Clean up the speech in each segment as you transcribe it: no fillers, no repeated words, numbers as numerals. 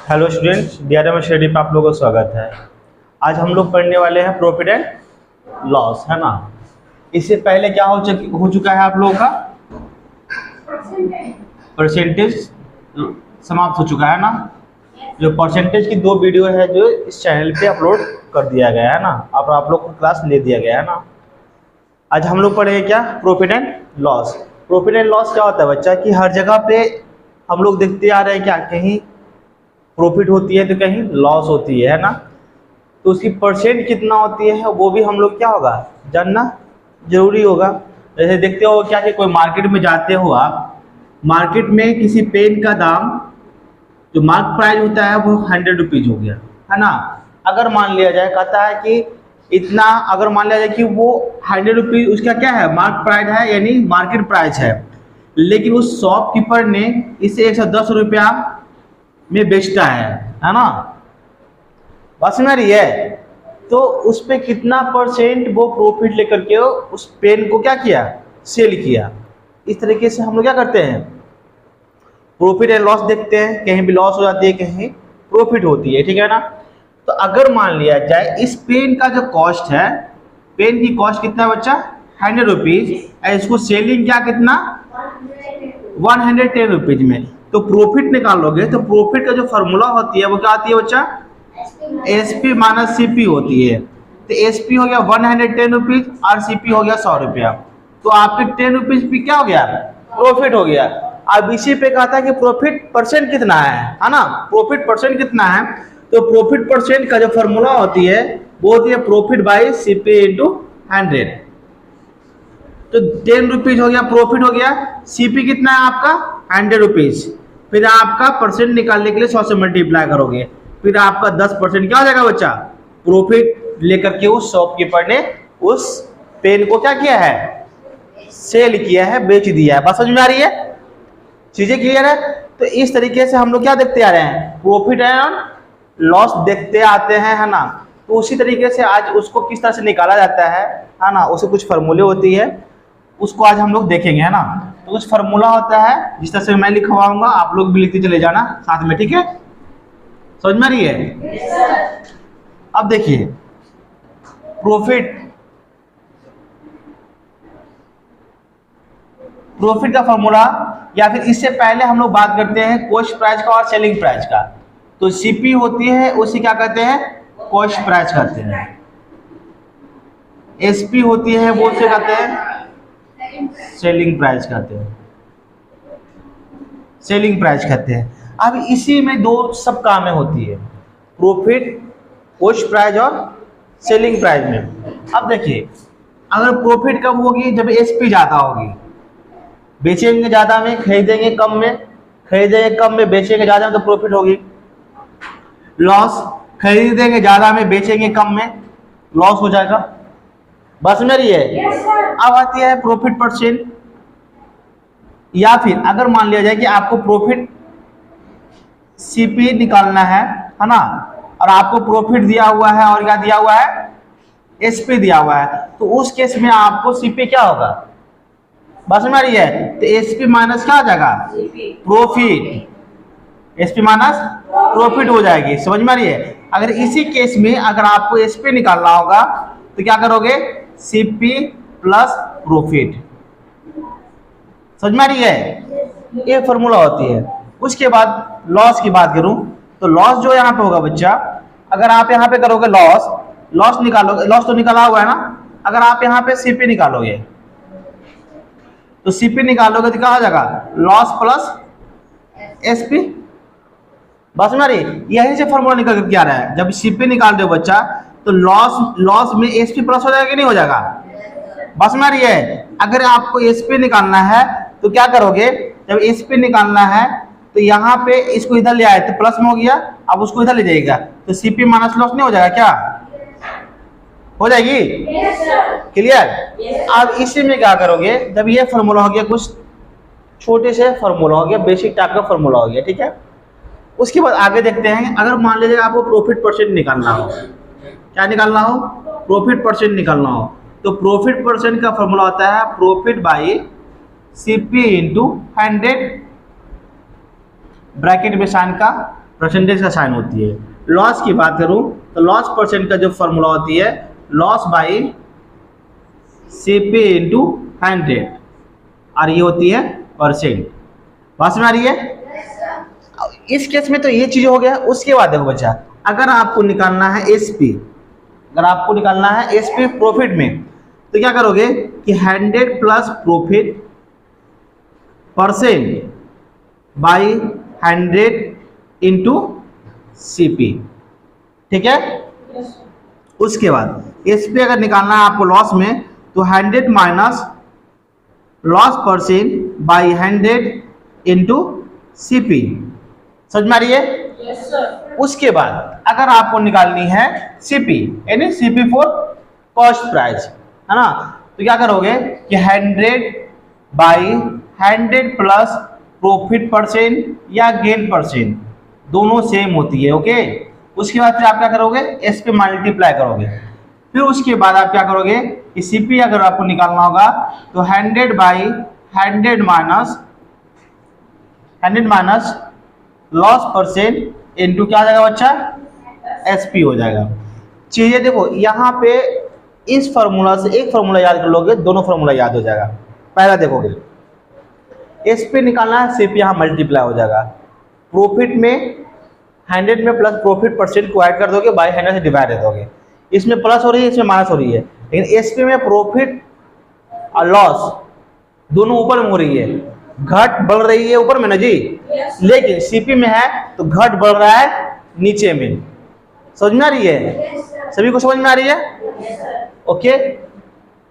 Hello students, DRM study पे आप लोगों का स्वागत है। आज हम लोग पढ़ने वाले हैं प्रॉफिट एंड लॉस, है ना। इससे पहले क्या हो चुका है आप लोगों का परसेंटेज समाप्त हो चुका है ना। जो परसेंटेज की 2 वीडियो है जो इस चैनल पे अपलोड कर दिया गया है ना, और आप लोग को क्लास ले दिया गया है ना। आज हम लोग पढ़ेंगे क्या, profit and loss. Profit and loss क्या होता है बच्चा कि हर जगह पे हम लोग देखते आ रहे हैं क्या, कहीं प्रॉफिट होती है तो कहीं लॉस होती है ना। तो उसकी परसेंट कितना होती है वो भी हम लोग क्या होगा जानना जरूरी होगा। जैसे देखते हो क्या कि कोई मार्केट में जाते हो आप, मार्केट में किसी पेन का दाम जो मार्क प्राइस होता है वो 100 रुपीज़ हो गया, है ना। अगर मान लिया जाए, कहता है कि इतना, अगर मान लिया जाए कि वो 100 रुपीज़ उसका क्या है मार्क प्राइस है, यानी मार्केट प्राइस है, लेकिन उस शॉपकीपर ने इसे 110 रुपया में बेचता है ना। बस में रही है तो उस पे कितना परसेंट वो प्रॉफिट लेकर के उस पेन को क्या किया, सेल किया। इस तरीके से हम लोग क्या करते हैं, प्रॉफिट एंड लॉस देखते हैं। कहीं भी लॉस हो जाती है, कहीं प्रॉफिट होती है, ठीक है ना। तो अगर मान लिया जाए इस पेन का जो कॉस्ट है, पेन की कॉस्ट कितना है बच्चा, 100 रुपीज़, इसको सेलिंग क्या कितना 110 रुपीज़ में। तो प्रॉफिट निकालोगे तो प्रॉफिट का जो फॉर्मूला होती है वो क्या आती है बच्चा, एसपी माइनस सीपी होती है। तो एसपी हो गया 110 रुपीज़ और सीपी हो गया 100 रुपया। तो आपके 10 रुपीज़ भी क्या हो गया, प्रॉफिट हो गया। अब इसी पे कहता है कि प्रॉफिट परसेंट कितना है ना, प्रॉफिट परसेंट कितना है। तो प्रॉफिट परसेंट का जो फॉर्मूला होती है वो होती है प्रॉफिट बाई सीपी इंटू 100। तो 10 रुपीज़ हो गया प्रॉफिट हो गया, सीपी कितना है आपका 100 रुपीज़। फिर आपका परसेंट निकालने के लिए 100 से मल्टीप्लाई करोगे, फिर आपका 10% क्या हो जाएगा बच्चा, प्रॉफिट लेकर के उस शॉपकीपर ने उस पेन को क्या किया है, सेल किया है, बेच दिया है। बस समझ में आ रही है, चीजें क्लियर है। तो इस तरीके से हम लोग क्या देखते आ रहे हैं, प्रॉफिट एंड लॉस देखते आते हैं, है ना। तो उसी तरीके से आज उसको किस तरह से निकाला जाता है ना, उसे कुछ फॉर्मूले होती है, उसको आज हम लोग देखेंगे, है ना। तो कुछ फार्मूला होता है जिस तरह से मैं लिखवाऊंगा आप लोग भी लिखते चले जाना साथ में, ठीक है। समझ में आ रही है। अब देखिए प्रॉफिट का फार्मूला, या फिर इससे पहले हम लोग बात करते हैं कॉस्ट प्राइस का और सेलिंग प्राइस का। तो सीपी होती है उसे क्या कहते हैं, कॉस्ट प्राइस कहते हैं। एसपी होती है वो उसे कहते हैं सेलिंग प्राइस कहते हैं, सेलिंग प्राइस कहते हैं। अब इसी में 2 सब कामें होती है, प्रॉफिट कॉस्ट प्राइस और सेलिंग प्राइस में। अब देखिए अगर प्रॉफिट कब होगी, जब एसपी ज़्यादा होगी, बेचेंगे ज़्यादा में खरीदेंगे कम में, खरीदेंगे कम में बेचेंगे ज़्यादा में, तो प्रॉफिट होगी। लॉस, खरीदेंगे ज़्यादा में बेचेंगे कम में, लॉस हो जाएगा। बस में रही है। अब आती है प्रॉफिट परसेंट, या फिर अगर मान लिया जाए कि आपको प्रॉफिट सीपी निकालना है ना, और आपको प्रॉफिट दिया हुआ है और क्या दिया हुआ है, एसपी दिया हुआ है, तो उस केस में आपको सीपी क्या होगा, बस में रही है। तो एसपी माइनस क्या हो जाएगा, प्रॉफिट, एसपी माइनस प्रॉफिट हो जाएगी। समझ में आ रही है। अगर इसी केस में अगर आपको एसपी निकालना होगा तो क्या करोगे, सीपी प्लस प्रॉफिट। समझ में आ रही है, ये फॉर्मूला होती है। उसके बाद लॉस की बात करूं तो लॉस जो यहाँ पे होगा बच्चा, अगर आप यहाँ पे करोगे लॉस निकालोगे, लॉस तो निकाला हुआ है ना। अगर आप यहाँ पे सीपी निकालोगे तो सीपी निकालोगे तो क्या हो जाएगा, लॉस प्लस एसपी। बस में आ रही, यही से फॉर्मूला निकल के आ रहा है। जब सीपी निकाल दो बच्चा तो लॉस में एसपी प्लस हो जाएगा कि नहीं हो जाएगा, बस में आ रही है। अगर आपको एसपी निकालना है तो क्या करोगे, जब एसपी निकालना है तो यहाँ पे इसको इधर ले आए तो प्लस में हो गया, अब उसको इधर ले जाएगा तो सीपी माइनस लॉस नहीं हो जाएगा, क्या हो जाएगी, क्लियर। अब इसी में क्या करोगे, जब ये फॉर्मूला हो गया, कुछ छोटे से फॉर्मूला हो गया, बेसिक टाइप का फॉर्मूला हो गया, ठीक है। उसके बाद आगे देखते हैं, अगर मान लीजिए आपको प्रॉफिट परसेंट निकालना हो, क्या निकालना हो, प्रॉफिट परसेंट निकालना हो, तो प्रॉफिट परसेंट का फॉर्मूला होता है profit by CP into 100, bracket में साइन का परसेंटेज का साइन होती है। लॉस की बात करूं तो लॉस परसेंट का जो फॉर्मूला होती है लॉस बाई CP इंटू 100 और ये होती है परसेंट। बात समझ आ रही है? इस केस में तो ये चीज हो गया। उसके बाद देखो बच्चा, अगर आपको निकालना है SP, अगर आपको निकालना है SP प्रॉफिट में, तो क्या करोगे कि 100 plus profit percent by 100 into CP, ठीक है। उसके बाद SP अगर निकालना है आपको लॉस में, तो 100 minus loss percent by 100 into CP। समझ में आ रही है? Yes sir. उसके बाद अगर आपको निकालनी है CP यानी CP फॉर कॉस्ट प्राइस, है ना, तो क्या करोगे कि 100 बाई 100 प्लस प्रॉफिट परसेंट या गेन परसेंट, दोनों सेम होती है। ओके, उसके बाद फिर आप क्या करोगे, S पे मल्टीप्लाई करोगे। फिर उसके बाद आप क्या करोगे कि CP अगर आपको निकालना होगा तो 100 by 100 minus loss percent into क्या आ जाएगा बच्चा, SP हो जाएगा। चीजें देखो यहाँ पे इस फार्मूला से एक फार्मूला याद कर लोगे, दोनों फार्मूला याद हो जाएगा। पहला देखोगे SP निकालना है, CP यहाँ मल्टीप्लाई हो जाएगा। प्रॉफिट में 100 में प्लस प्रॉफिट परसेंट को ऐड कर दोगे, बाई 100 से डिवाइड कर दोगे। इसमें प्लस हो रही है, इसमें माइनस हो रही है, लेकिन SP में प्रॉफिट और लॉस दोनों ऊपर में हो रही है, घट बढ़ रही है ऊपर में ना जी, लेकिन CP में है तो घट बढ़ रहा है नीचे में। समझ में आ रही है? सभी को समझ में आ रही है? ओके,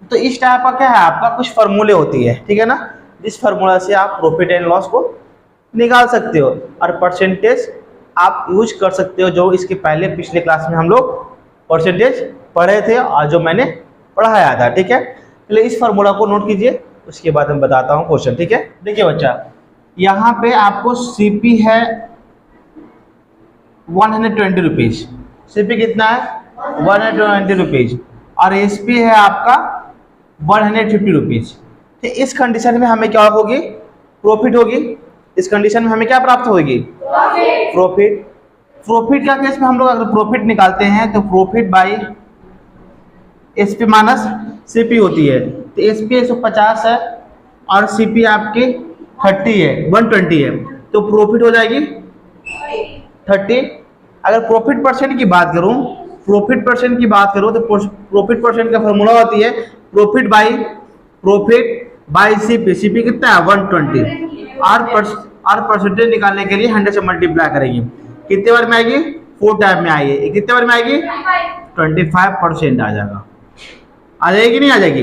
तो इस टाइप का क्या है आपका कुछ फार्मूले होती है, ठीक है ना, जिस फार्मूला से आप प्रॉफिट एंड लॉस को निकाल सकते हो और परसेंटेज आप यूज कर सकते हो, जो इसके पहले पिछले क्लास में हम लोग परसेंटेज पढ़े थे और जो मैंने पढ़ाया था, ठीक है। पहले इस फार्मूला को नोट कीजिए, उसके बाद मैं बताता हूँ क्वेश्चन, ठीक है। देखिए बच्चा, यहाँ पे आपको CP है 120 रुपीज, CP कितना है 120 रुपीज, और SP है आपका 150 रुपीज। तो इस कंडीशन में हमें क्या होगी, प्रॉफिट होगी। इस कंडीशन में हमें क्या प्राप्त होगी, प्रॉफिट। प्रॉफिट का केस में हम लोग अगर प्रॉफिट निकालते हैं तो profit by SP minus CP होती है। तो SP 150 है और CP आपकी 30 है, 120 है, तो प्रॉफिट हो जाएगी 30। अगर प्रॉफिट परसेंट की बात करूं, प्रॉफिट परसेंट की बात करूं तो प्रॉफिट परसेंट का फॉर्मूला होती है प्रॉफिट बाई CP कितना है 120, और परसेंटेज निकालने के लिए 100 से मल्टीप्लाई करेंगे। कितने बार में आएगी, 4 टाइम में आएगी। कितने बार में आएगी, 25% आ जाएगा। आ जाएगी नहीं आ जाएगी?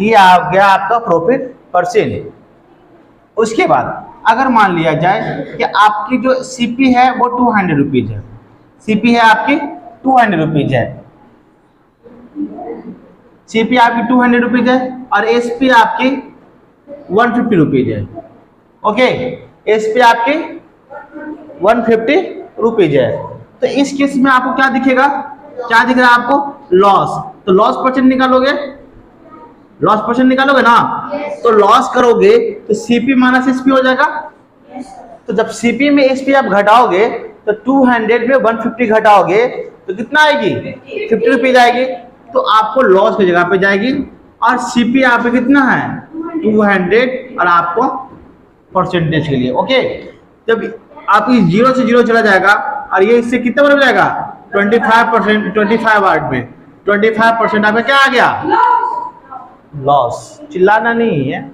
ये आ गया आपका प्रॉफिट परसेंट। उसके बाद अगर मान लिया जाए कि आपकी जो CP है वो 200 रुपीज है, CP है आपकी 200 रुपीज है, CP आपकी 200 रुपीज है और SP आपकी 150 रुपीज है। ओके, SP आपकी 150 रुपीज है। तो इस केस में आपको क्या दिखेगा, क्या दिख रहा है आपको, लॉस। तो लॉस परसेंट निकालोगे, लॉस परसेंट निकालोगे ना, तो लॉस करोगे तो CP माइनस SP हो जाएगा। तो जब CP में SP आप घटाओगे तो 200 में 150 घटाओगे तो कितना आएगी, 50 रुपीज आएगी। तो आपको लॉस की जगह पे जाएगी और CP यहाँ पे कितना है 200 और आपको परसेंटेज के लिए। ओके, जब आप इस 0 से 0 चला जाएगा और ये इससे कितना बन जाएगा 25%, 25 वाट में 25% आपका क्या आ गया, लॉस। चिल्लाना नहीं है,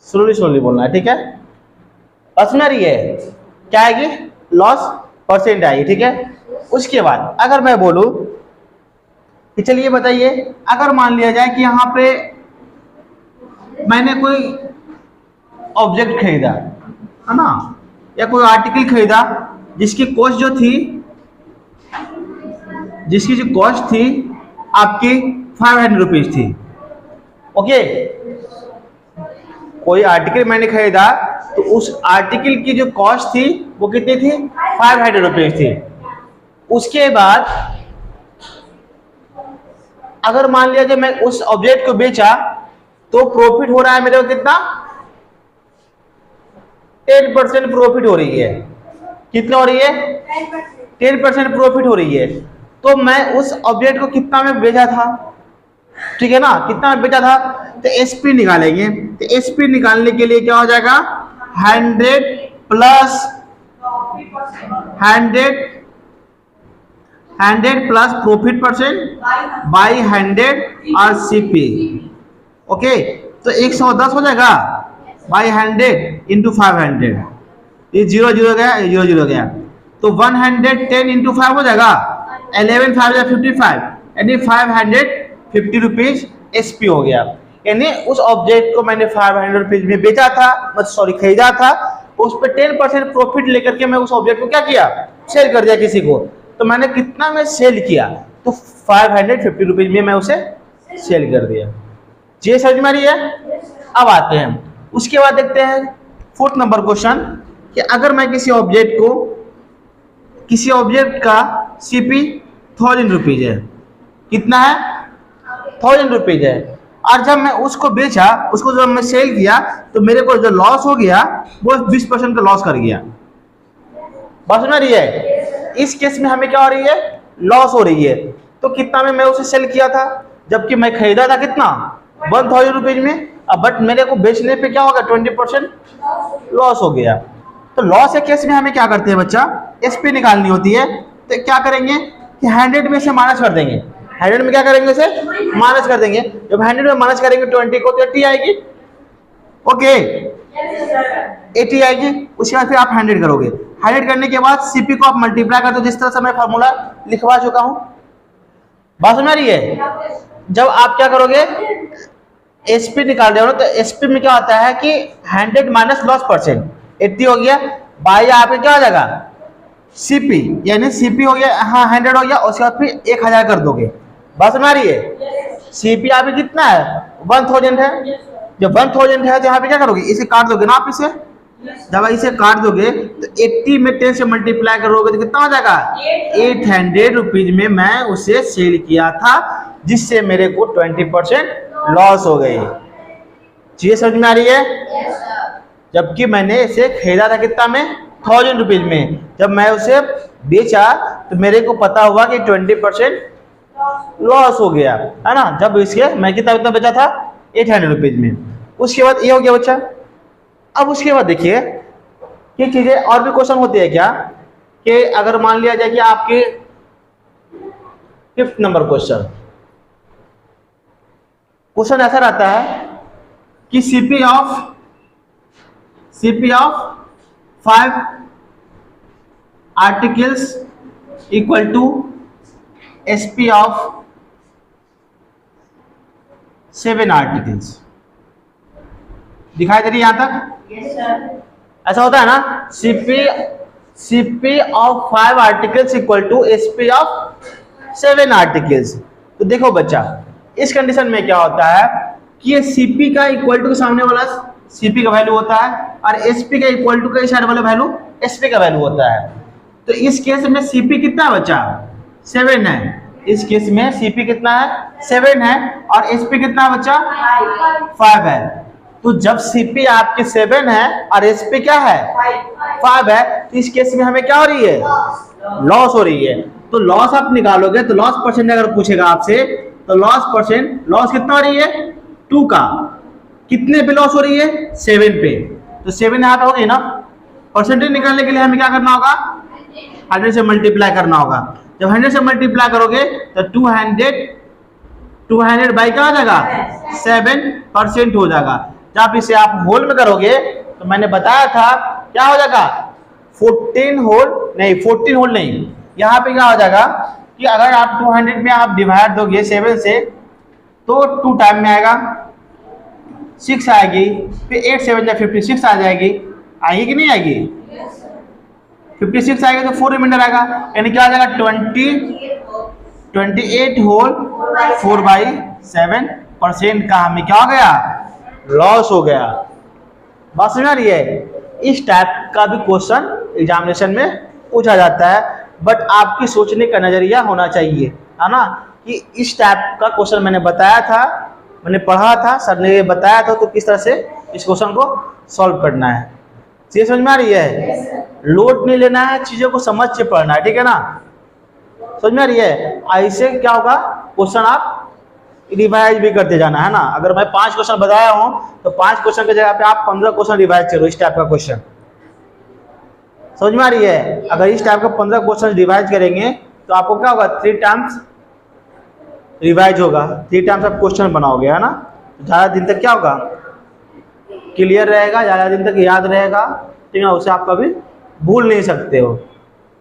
स्लोली बोलना है, ठीक है। समझ रही है, क्या आएगी, लॉस परसेंट आएगी, ठीक है। उसके बाद अगर मैं बोलूं कि चलिए बताइए, अगर मान लिया जाए कि यहाँ पे मैंने कोई ऑब्जेक्ट खरीदा है ना, या कोई आर्टिकल खरीदा जिसकी कॉस्ट जो थी, जिसकी जो कॉस्ट थी आपकी 500 रुपीज थी। ओके, कोई आर्टिकल मैंने खरीदा तो उस आर्टिकल की जो कॉस्ट थी वो कितनी थी, 500 रुपीज थी। उसके बाद अगर मान लिया कि मैं उस ऑब्जेक्ट को बेचा तो प्रॉफिट हो रहा है मेरे को कितना, 10% प्रॉफिट हो रही है। कितना हो रही है? 10% प्रॉफिट हो रही है। तो मैं उस ऑब्जेक्ट को कितना में बेचा था, ठीक है ना, कितना में बेचा था? तो एसपी निकालेंगे। तो एसपी निकालने के लिए क्या हो जाएगा? 100 plus 100 plus profit percent by 100 और सीपी। ओके, तो 110 हो जाएगा बाई 100 इंटू 500। ये 0 0 गया, ये 0 0 गया, तो 110 इंटू 5 हो जाएगा 11 5 55, यानी 550 रुपीज एसपी हो गया। यानी उस ऑब्जेक्ट को मैंने 500 रुपीज में बेचा था, सॉरी खरीदा था, उस पर 10% प्रॉफिट लेकर के मैं उस ऑब्जेक्ट को क्या किया? सेल कर दिया किसी को। तो मैंने कितना में सेल किया? तो 550 रुपीज में मैं उसे सेल कर दिया। ये समझ में आ रही है? अब आते हैं उसके बाद देखते हैं 4th नंबर क्वेश्चन कि अगर मैं किसी ऑब्जेक्ट का सीपी 1000 रुपीज है, कितना है? 1000 रुपीज है, और जब मैं उसको बेचा, उसको जब मैं सेल किया, तो मेरे को जो लॉस हो गया वो 20% का लॉस कर गया। बात सुन रही है? इस केस में हमें क्या हो रही है? लॉस हो रही है। तो कितना में मैं उसे सेल किया था, जबकि मैं खरीदा था कितना? 1000 रुपीज में। अब बट मेरे को बेचने पे क्या होगा? 20% लॉस हो गया। तो लॉस के केस में हमें क्या करते हैं बच्चा? एसपी निकालनी होती है। तो क्या करेंगे कि 100 में से माइनस कर देंगे। 100 में क्या करेंगे? इसे माइनस कर देंगे। जब 100 में माइनस करेंगे 20 को, तो 80 आएगी। ओके, 80 आएगी। उसके बाद फिर आप 100 करोगे। 100 करने के बाद सीपी को आप मल्टीप्लाई कर दो, जिस तरह से मैं फार्मूला लिखवा चुका हूं। बात समझ आ रही है? जब आप क्या करोगे? एसपी निकाल रहे हो, तो एसपी में क्या होता है कि 100 माइनस लॉस परसेंट 80 हो गया, बाई आपके क्या हो जाएगा? सीपी, यानी सीपी हो गया, हाँ 100 हो गया। उसके बाद फिर 1000 कर दोगे। बात समझ आ रही है? सीपी आप कितना है? 1000 है। जब 1000 है तो यहाँ पे क्या करोगे? इसे काट दोगे ना आप इसे। जब इसे काट दोगे तो 80 में 10 से मल्टीप्लाई करोगे तो कितना हो जाएगा? 800 रुपीज में मैं उसे सेल किया था, जिससे मेरे को 20% लॉस हो गई। चीजें समझ में आ रही है? जबकि मैंने इसे खरीदा था कितना में? 1000 रुपीज में। जब मैं उसे बेचा तो मेरे को पता हुआ कि 20% लॉस हो गया, है ना। जब इसके मैं कितना बेचा था? 800 रुपीज में। उसके बाद ये हो गया बच्चा। अब उसके बाद देखिए ये चीजें और भी क्वेश्चन होते हैं क्या, कि अगर मान लिया जाए कि आपके 5th नंबर क्वेश्चन ऐसा रहता है कि CP of 5 articles equal to SP of 7 articles. दिखाई दे रही है यहां तक? ऐसा होता है ना, CP of 5 articles equal to SP of 7 articles. तो देखो बच्चा, इस कंडीशन में क्या होता है कि ये सीपी का इक्वल टू के सामने वाला सीपी का वैल्यू होता है, और एसपी का इक्वल टू के साइड वाला वैल्यू एसपी का वैल्यू होता है। तो इस केस में सीपी कितना है बच्चा? 7 है। इस केस में सीपी कितना है? 7 है, और एसपी कितना है बच्चा? 5 है। तो जब सीपी आपके 7 है और एसपी क्या है? 5 है, तो इस केस में हमें क्या हो रही है? लॉस हो रही है। तो लॉस आप निकालोगे तो लॉस परसेंट अगर पूछेगा आपसे, तो लॉस कितना हो रही है? 2 का। कितने पे लॉस हो रही है? 7 पे। तो 7 यहाँ पे हो गई ना। परसेंटेज निकालने के लिए हमें क्या करना होगा? 100 से मल्टीप्लाई करना होगा। जब 100 से मल्टीप्लाई करोगे तो 200 बाई क्या हो जाएगा? 7% हो जाएगा। जब इसे आप होल में करोगे तो मैंने बताया था क्या हो जाएगा? 14 होल नहीं, यहाँ पे क्या हो जाएगा कि अगर आप 200 में आप डिवाइड दोगे 7 से, तो 2 टाइम में आएगा, 6 आएगी, फिर 8 7 56 आ जाएगी। आएगी कि नहीं आएगी? 56 आएगा तो 4 रिमाइंडर आएगा, यानी क्या आ जाएगा? 28 होल 4/7% का हमें क्या हो गया? लॉस हो गया। बात समझ आ रही है? इस टाइप का भी क्वेश्चन एग्जामिनेशन में पूछा जाता है, बट आपकी सोचने का नजरिया होना चाहिए, है ना, कि इस टाइप का क्वेश्चन मैंने बताया था, मैंने पढ़ा था, सर ने बताया था, तो किस तरह से इस क्वेश्चन को सॉल्व करना है। ये समझ में आ रही है? लोड नहीं लेना है, चीजों को समझ के पढ़ना है, ठीक है ना, समझ में आ रही है। ऐसे क्या होगा, क्वेश्चन आप रिवाइज भी करते जाना है ना। अगर मैं 5 क्वेश्चन बताया हूं तो 5 क्वेश्चन की जगह पे आप 15 क्वेश्चन रिवाइज करो, इस टाइप का क्वेश्चन, समझ में आ रही है। अगर इस टाइप का 15 क्वेश्चन रिवाइज करेंगे तो आपको क्या होगा, 3 टाइम्स रिवाइज होगा, 3 टाइम्स आप क्वेश्चन बनाओगे, है ना। ज्यादा दिन तक क्या होगा, क्लियर रहेगा, ज्यादा दिन तक याद रहेगा, ठीक है, उसे आप कभी भूल नहीं सकते हो।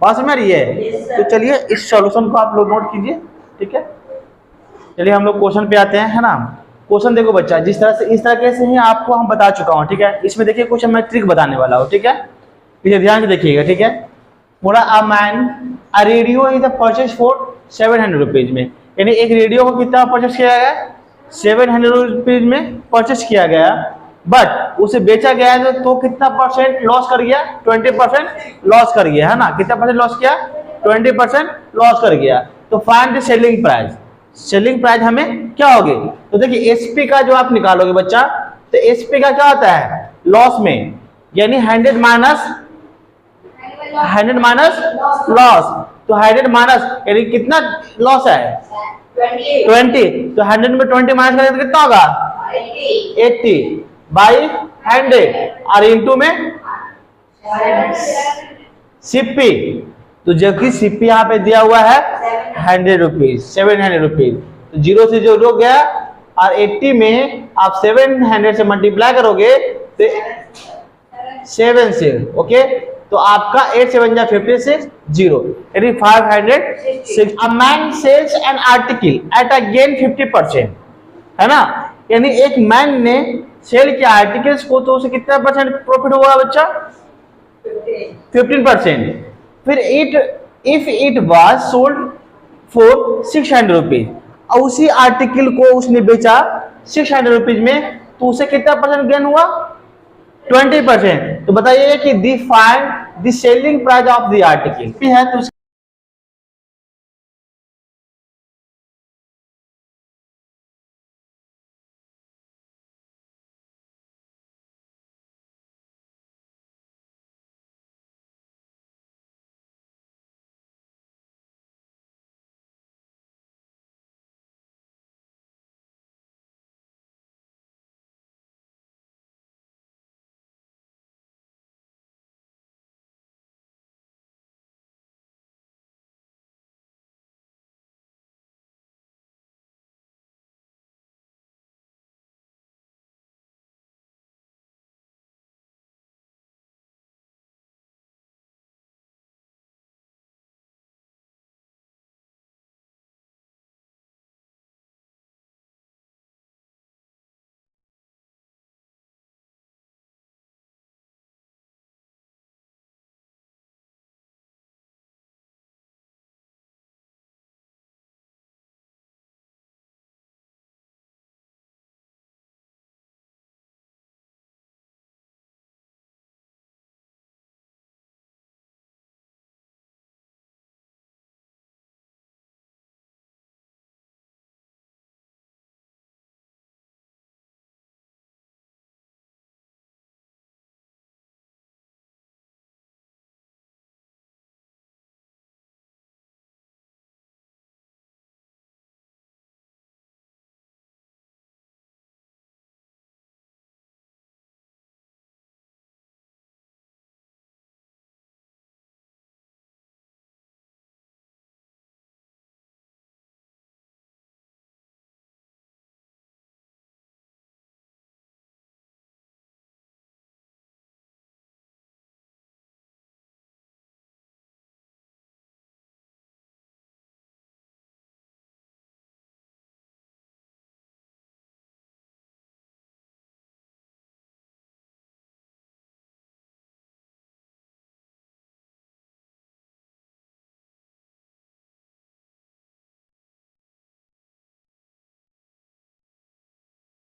बात समझ में आ रही है। तो चलिए इस सॉल्यूशन को आप लोग नोट कीजिए, ठीक है। चलिए हम लोग क्वेश्चन पे आते हैं, है ना। क्वेश्चन देखो बच्चा, जिस तरह से इस तरीके से ही आपको हम बता चुका हूँ, ठीक है। इसमें देखिए कुछ मैं ट्रिक बताने वाला हूँ, ठीक है, इसे ध्यान से देखिएगा, ठीक है। बोला a man a radio is purchase for 700 rupees में, यानी एक रेडियो को कितना परचेज किया गया, 700 रुपीज में परचेज किया गया, बट उसे बेचा गया है तो कितना परसेंट लॉस कर गया, 20% लॉस कर गया, है ना। कितना परसेंट लॉस किया, 20% लॉस कर गया। तो find the selling price, selling price हमें क्या होगी, तो देखिए एसपी का जो आप निकालोगे बच्चा, तो एसपी का क्या होता है, लॉस में, यानी 100 माइनस लॉस, तो 100 माइनस यानी कितना लॉस है, 20, तो 100 में 20 माइनस करेंगे तो कितना होगा, 80 बाई 100 और इंटू में सीपी, तो जबकि सीपी यहाँ पे दिया हुआ है 100 रुपीज, 700 रुपीज, तो 0 से जो रुक गया, और 80 में आप 700 से मल्टीप्लाई करोगे तो 7 से, ओके, तो आपका 8 7 जा 56 0, यानी 506। A man sells an article at a gain 50%, है ना, यानी एक मैन ने सेल किया आर्टिकल्स को, तो उसे कितना परसेंट प्रॉफिट हुआ बच्चा, 15%। फिर if it was sold for 600 rupees, और उसी आर्टिकल को उसने बेचा 600 रुपीज में, तो उसे कितना परसेंट गेन हुआ, 20%। तो बताइए कि the find the selling price of the article है, तो